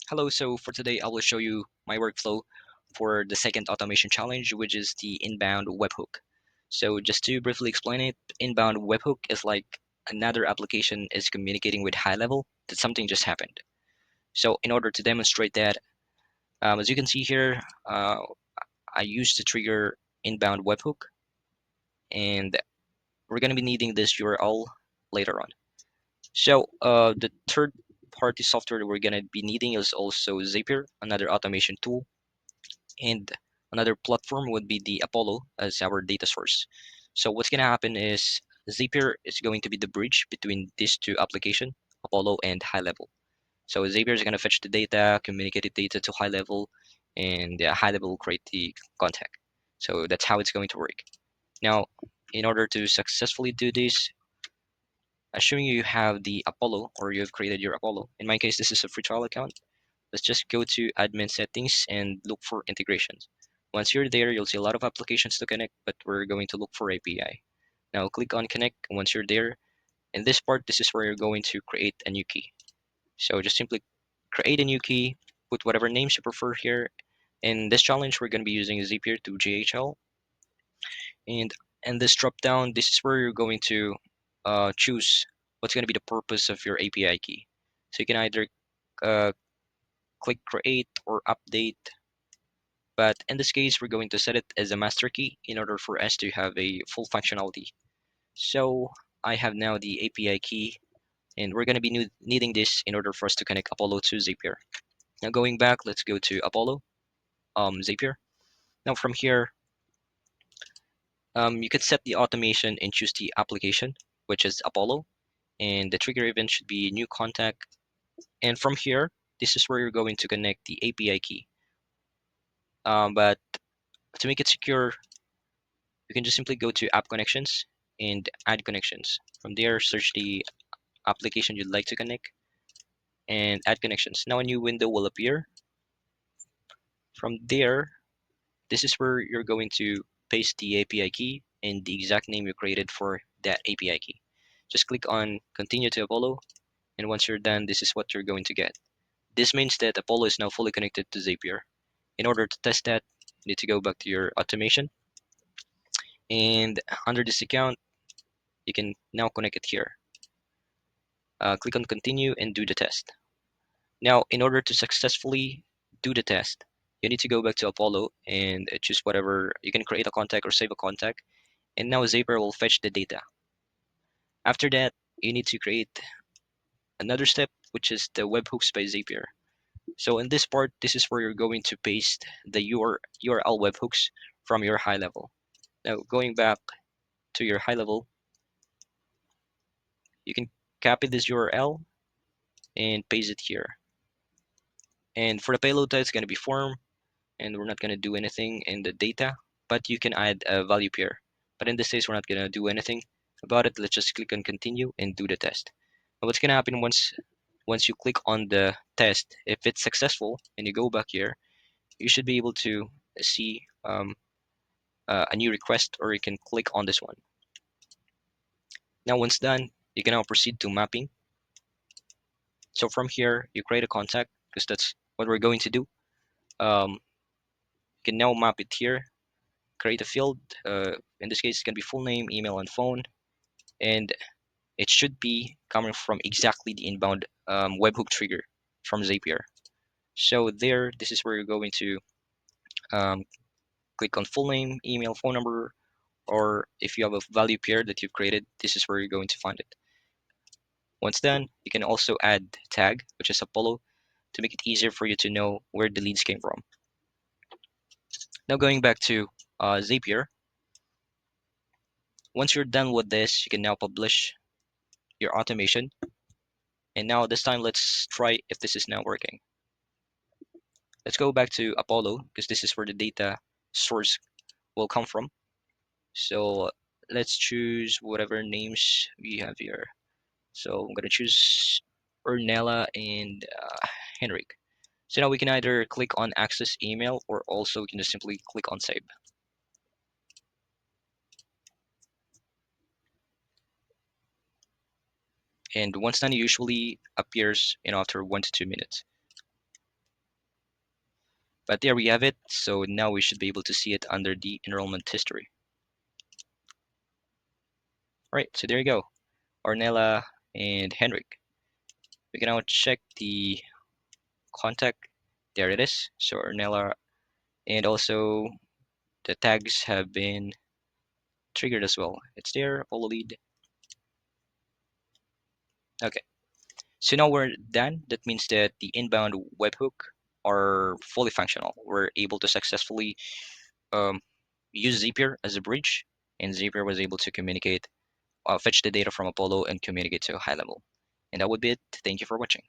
Hello, so for today I will show you my workflow for the second automation challenge, which is the inbound webhook. So just to briefly explain it, inbound webhook is like another application is communicating with HighLevel that something just happened. So in order to demonstrate that, as you can see here, I used to trigger inbound webhook, and we're going to be needing this URL later on. So the third party software that we're going to be needing is also Zapier, another automation tool. And another platform would be the Apollo as our data source. So what's going to happen is Zapier is going to be the bridge between these two applications, Apollo and HighLevel. So Zapier is going to fetch the data, communicate the data to HighLevel, and HighLevel will create the contact. So that's how it's going to work. Now, in order to successfully do this, assuming you have the Apollo or you have created your Apollo, in my case, this is a free trial account. Let's just go to admin settings and look for integrations. Once you're there, you'll see a lot of applications to connect, but we're going to look for API. Now click on connect. Once you're there, in this part, this is where you're going to create a new key. So just simply create a new key, put whatever names you prefer here. In this challenge, we're going to be using Zapier to GHL. And in this drop down, this is where you're going to choose what's going to be the purpose of your API key. So you can either uh, click create or update. But in this case, we're going to set it as a master key in order for us to have a full functionality. So I have now the API key, and we're going to be needing this in order for us to connect Apollo to Zapier. Now going back, let's go to Apollo, Zapier. Now from here, you can set the automation and choose the application, which is Apollo, and the trigger event should be new contact. And from here, this is where you're going to connect the API key. But to make it secure, you can just simply go to app connections and add connections. From there, search the application you'd like to connect and add connections. Now a new window will appear. From there, this is where you're going to paste the API key and the exact name you created for that API key. Just click on continue to Apollo, and once you're done, this is what you're going to get. This means that Apollo is now fully connected to Zapier. In order to test that, you need to go back to your automation, and under this account, you can now connect it here. Click on continue and do the test. Now, in order to successfully do the test, you need to go back to Apollo and choose whatever. You can create a contact or save a contact, and now Zapier will fetch the data. After that, you need to create another step, which is the webhooks by Zapier. So in this part, this is where you're going to paste the URL webhooks from your HighLevel. Now, going back to your HighLevel, you can copy this URL and paste it here. And for the payload type, it's going to be form, and we're not going to do anything in the data, but you can add a value pair. But in this case, we're not going to do anything about it. Let's just click on continue and do the test. And what's going to happen once you click on the test, if it's successful and you go back here, you should be able to see a new request, or you can click on this one. Now once done, you can now proceed to mapping. So from here, you create a contact because that's what we're going to do. You can now map it here, create a field. In this case, it's going to be full name, email, and phone. And it should be coming from exactly the inbound webhook trigger from Zapier. So there, this is where you're going to um, click on full name, email, phone number, or if you have a value pair that you've created, this is where you're going to find it. Once done, you can also add tag, which is Apollo, to make it easier for you to know where the leads came from. Now going back to Zapier, once you're done with this, you can now publish your automation. And now this time, let's try if this is now working. Let's go back to Apollo because this is where the data source will come from. So let's choose whatever names we have here. So I'm gonna choose Ernella and Henrik. So now we can either click on access email, or also we can just simply click on save. And once done, it usually appears in after 1 to 2 minutes. But there we have it. So now we should be able to see it under the enrollment history. All right, so there you go. Ornella and Henrik. We can now check the contact. There it is. So Ornella, and also the tags have been triggered as well. It's there, follow lead. Okay, so now we're done. That means that the inbound webhook are fully functional. We're able to successfully um, use Zapier as a bridge, and Zapier was able to communicate, fetch the data from Apollo and communicate to GoHighLevel. And that would be it. Thank you for watching.